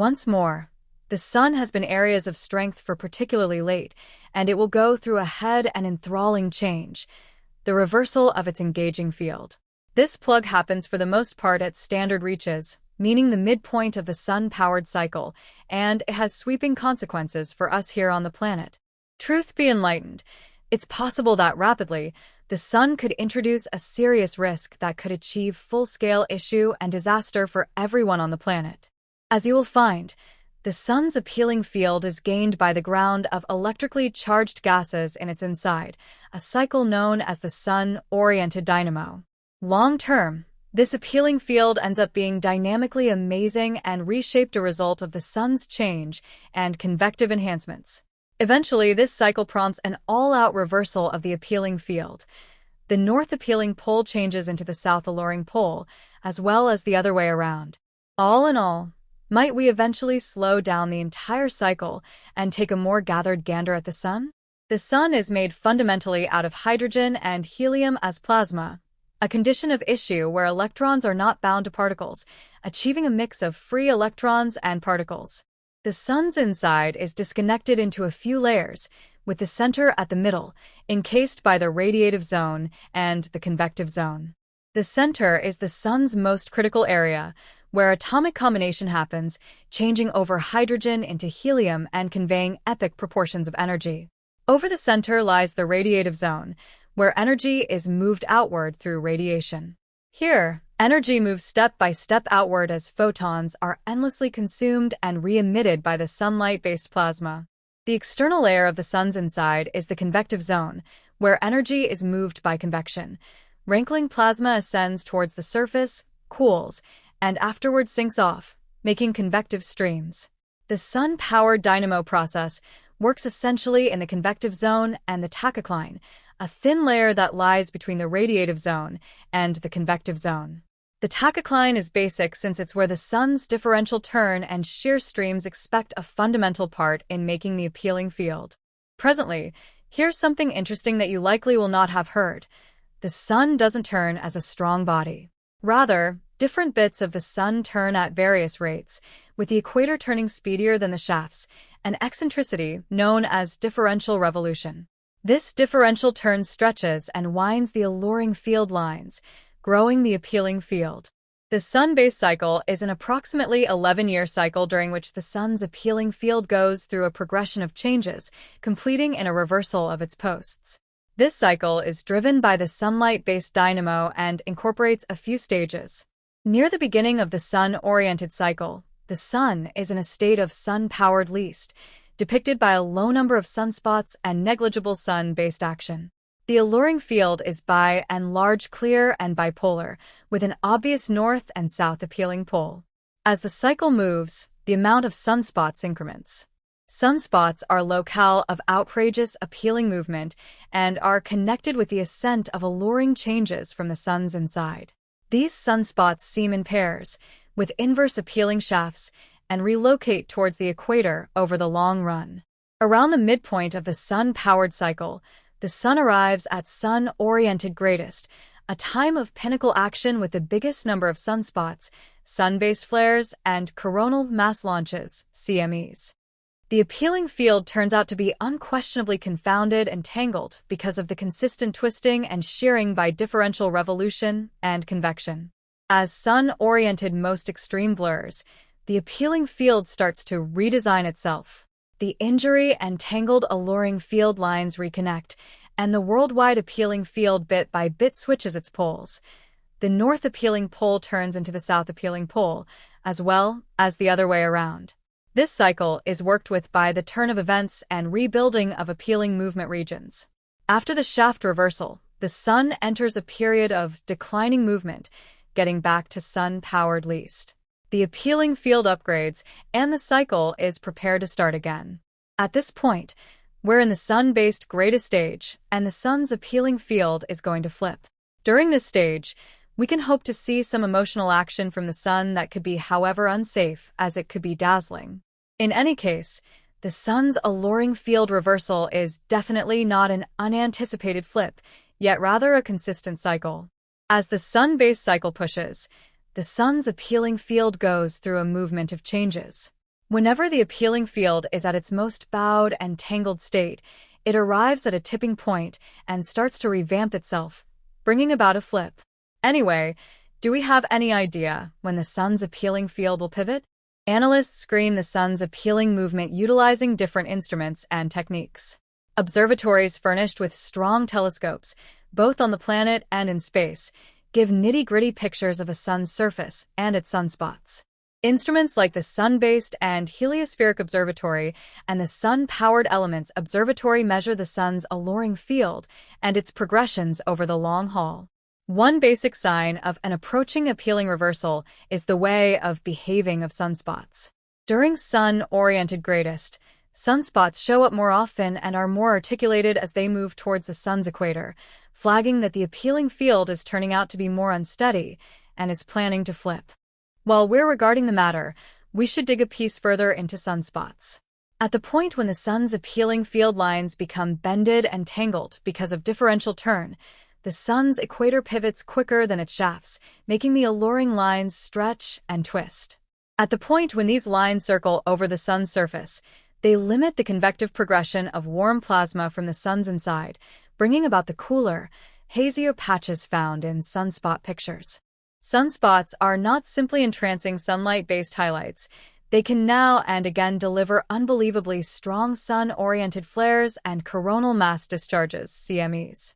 Once more, the sun has been areas of strength for particularly late, and it will go through a head and enthralling change, the reversal of its engaging field. This plug happens for the most part at standard reaches, meaning the midpoint of the sun-powered cycle, and it has sweeping consequences for us here on the planet. Truth be enlightened, it's possible that rapidly, the sun could introduce a serious risk that could achieve full-scale issue and disaster for everyone on the planet. As you will find, the sun's appealing field is gained by the ground of electrically charged gases in its inside, a cycle known as the sun-oriented dynamo. Long-term, this appealing field ends up being dynamically amazing and reshaped a result of the sun's change and convective enhancements. Eventually, this cycle prompts an all-out reversal of the appealing field. The north appealing pole changes into the south alluring pole, as well as the other way around. All in all, might we eventually slow down the entire cycle and take a more gathered gander at the sun? The sun is made fundamentally out of hydrogen and helium as plasma, a condition of issue where electrons are not bound to particles, achieving a mix of free electrons and particles. The sun's inside is disconnected into a few layers, with the center at the middle, encased by the radiative zone and the convective zone. The center is the sun's most critical area, where atomic combination happens, changing over hydrogen into helium and conveying epic proportions of energy. Over the center lies the radiative zone, where energy is moved outward through radiation. Here, energy moves step by step outward as photons are endlessly consumed and re-emitted by the sunlight-based plasma. The external layer of the sun's inside is the convective zone, where energy is moved by convection. Rankling plasma ascends towards the surface, cools, and afterward sinks off, making convective streams. The sun-powered dynamo process works essentially in the convective zone and the tachocline, a thin layer that lies between the radiative zone and the convective zone. The tachocline is basic since it's where the sun's differential turn and shear streams expect a fundamental part in making the appealing field. Presently, here's something interesting that you likely will not have heard. The sun doesn't turn as a strong body. Rather, different bits of the sun turn at various rates, with the equator turning speedier than the shafts, an eccentricity known as differential revolution. This differential turn stretches and winds the alluring field lines, growing the appealing field. The sun-based cycle is an approximately 11-year cycle during which the sun's appealing field goes through a progression of changes, completing in a reversal of its posts. This cycle is driven by the sunlight-based dynamo and incorporates a few stages. Near the beginning of the sun-oriented cycle, the sun is in a state of sun-powered least, depicted by a low number of sunspots and negligible sun-based action. The alluring field is by and large clear and bipolar, with an obvious north and south appealing pole. As the cycle moves, the amount of sunspots increments. Sunspots are locale of outrageous appealing movement and are connected with the ascent of alluring changes from the sun's inside. These sunspots seam in pairs, with inverse appealing shafts, and relocate towards the equator over the long run. Around the midpoint of the sun-powered cycle, the sun arrives at sun-oriented greatest, a time of pinnacle action with the biggest number of sunspots, sun-based flares, and coronal mass launches, CMEs. The appealing field turns out to be unquestionably confounded and tangled because of the consistent twisting and shearing by differential revolution and convection. As sun-oriented most extreme blurs, the appealing field starts to redesign itself. The injury and tangled alluring field lines reconnect, and the worldwide appealing field bit by bit switches its poles. The north appealing pole turns into the south appealing pole, as well as the other way around. This cycle is worked with by the turn of events and rebuilding of appealing movement regions. After the shaft reversal, the sun enters a period of declining movement, getting back to sun-powered least. The appealing field upgrades, and the cycle is prepared to start again. At this point, we're in the sun-based greatest stage, and the sun's appealing field is going to flip. During this stage, we can hope to see some emotional action from the sun that could be however unsafe as it could be dazzling. In any case, the sun's alluring field reversal is definitely not an unanticipated flip, yet rather a consistent cycle. As the sun-based cycle pushes, the sun's appealing field goes through a movement of changes. Whenever the appealing field is at its most bowed and tangled state, it arrives at a tipping point and starts to revamp itself, bringing about a flip. Anyway, do we have any idea when the sun's appealing field will pivot? Analysts screen the sun's appealing movement utilizing different instruments and techniques. Observatories furnished with strong telescopes, both on the planet and in space, give nitty-gritty pictures of a sun's surface and its sunspots. Instruments like the Sun-based and Heliospheric Observatory and the Sun-powered Elements Observatory measure the sun's alluring field and its progressions over the long haul. One basic sign of an approaching appealing reversal is the way of behaving of sunspots. During sun-oriented greatest, sunspots show up more often and are more articulated as they move towards the sun's equator, flagging that the appealing field is turning out to be more unsteady and is planning to flip. While we're regarding the matter, we should dig a piece further into sunspots. At the point when the sun's appealing field lines become bended and tangled because of differential turn, the sun's equator pivots quicker than its shafts, making the alluring lines stretch and twist. At the point when these lines circle over the sun's surface, they limit the convective progression of warm plasma from the sun's inside, bringing about the cooler, hazier patches found in sunspot pictures. Sunspots are not simply entrancing sunlight-based highlights. They can now and again deliver unbelievably strong sun-oriented flares and coronal mass discharges, CMEs.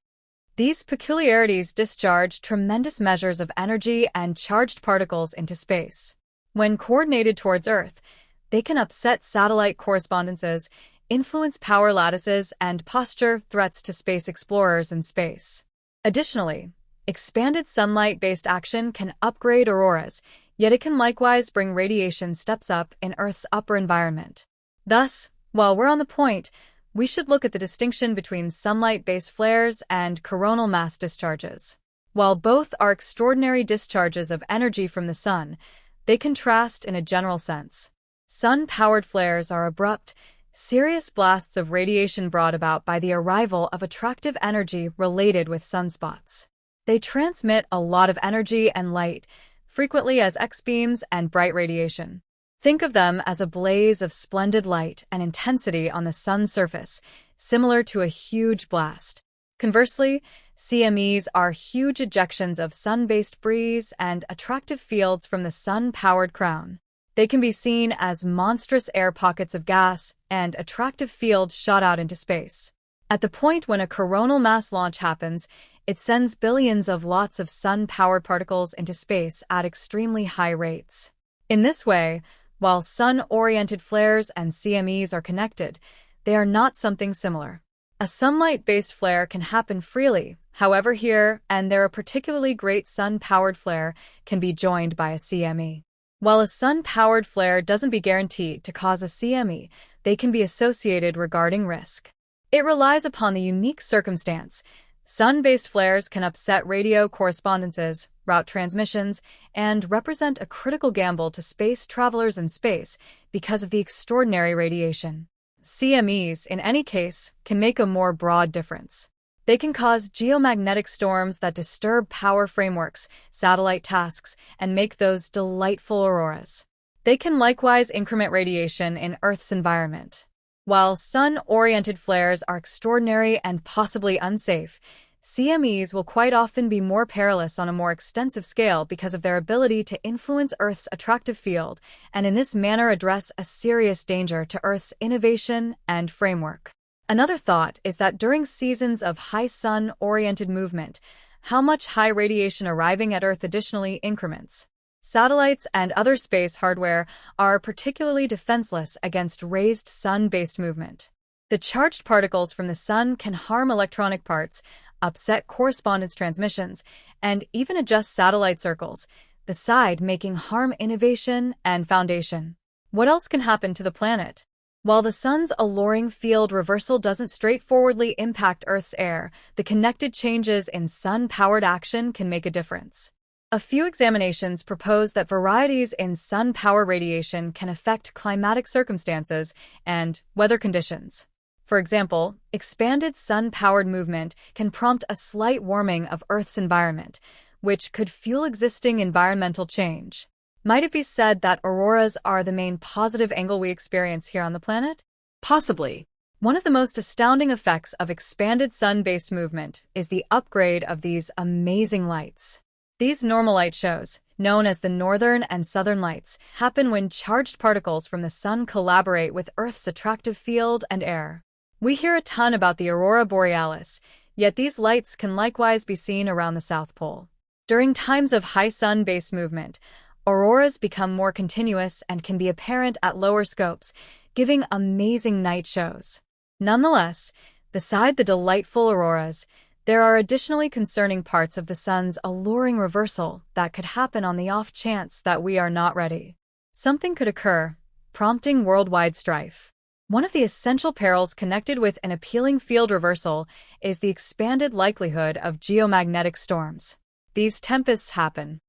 These peculiarities discharge tremendous measures of energy and charged particles into space. When coordinated towards Earth, they can upset satellite correspondences, influence power lattices, and posture threats to space explorers in space. Additionally, expanded sunlight-based action can upgrade auroras, yet it can likewise bring radiation steps up in Earth's upper environment. Thus, while we're on the point, we should look at the distinction between sunlight-based flares and coronal mass discharges. While both are extraordinary discharges of energy from the sun, they contrast in a general sense. Sun-powered flares are abrupt, serious blasts of radiation brought about by the arrival of attractive energy related with sunspots. They transmit a lot of energy and light, frequently as X-beams and bright radiation. Think of them as a blaze of splendid light and intensity on the sun's surface, similar to a huge blast. Conversely, CMEs are huge ejections of sun-based breeze and attractive fields from the sun-powered crown. They can be seen as monstrous air pockets of gas and attractive fields shot out into space. At the point when a coronal mass launch happens, it sends billions of lots of sun-powered particles into space at extremely high rates. In this way, while sun-oriented flares and CMEs are connected, they are not something similar. A sunlight-based flare can happen freely, however here and there a particularly great sun-powered flare can be joined by a CME. While a sun-powered flare doesn't be guaranteed to cause a CME, they can be associated regarding risk. It relies upon the unique circumstance. Sun-based flares can upset radio correspondences, route transmissions, and represent a critical gamble to space travelers in space because of the extraordinary radiation. CMEs, in any case, can make a more broad difference. They can cause geomagnetic storms that disturb power frameworks, satellite tasks, and make those delightful auroras. They can likewise increment radiation in Earth's environment. While sun-oriented flares are extraordinary and possibly unsafe, CMEs will quite often be more perilous on a more extensive scale because of their ability to influence Earth's attractive field and in this manner address a serious danger to Earth's innovation and framework. Another thought is that during seasons of high sun-oriented movement, how much high radiation arriving at Earth additionally increments. Satellites and other space hardware are particularly defenseless against raised sun-based movement. The charged particles from the sun can harm electronic parts, upset correspondence transmissions, and even adjust satellite circles, beside making harm innovation and foundation. What else can happen to the planet? While the sun's alluring field reversal doesn't straightforwardly impact Earth's air, the connected changes in sun-powered action can make a difference. A few examinations propose that varieties in sun-power radiation can affect climatic circumstances and weather conditions. For example, expanded sun-powered movement can prompt a slight warming of Earth's environment, which could fuel existing environmental change. Might it be said that auroras are the main positive angle we experience here on the planet? Possibly. One of the most astounding effects of expanded sun-based movement is the upgrade of these amazing lights. These normal light shows, known as the northern and southern lights, happen when charged particles from the sun collaborate with Earth's attractive field and air. We hear a ton about the aurora borealis, yet these lights can likewise be seen around the South Pole. During times of high sun-based movement, auroras become more continuous and can be apparent at lower scopes, giving amazing night shows. Nonetheless, beside the delightful auroras, there are additionally concerning parts of the sun's alluring reversal that could happen on the off chance that we are not ready. Something could occur, prompting worldwide strife. One of the essential perils connected with an appealing field reversal is the expanded likelihood of geomagnetic storms. These tempests happen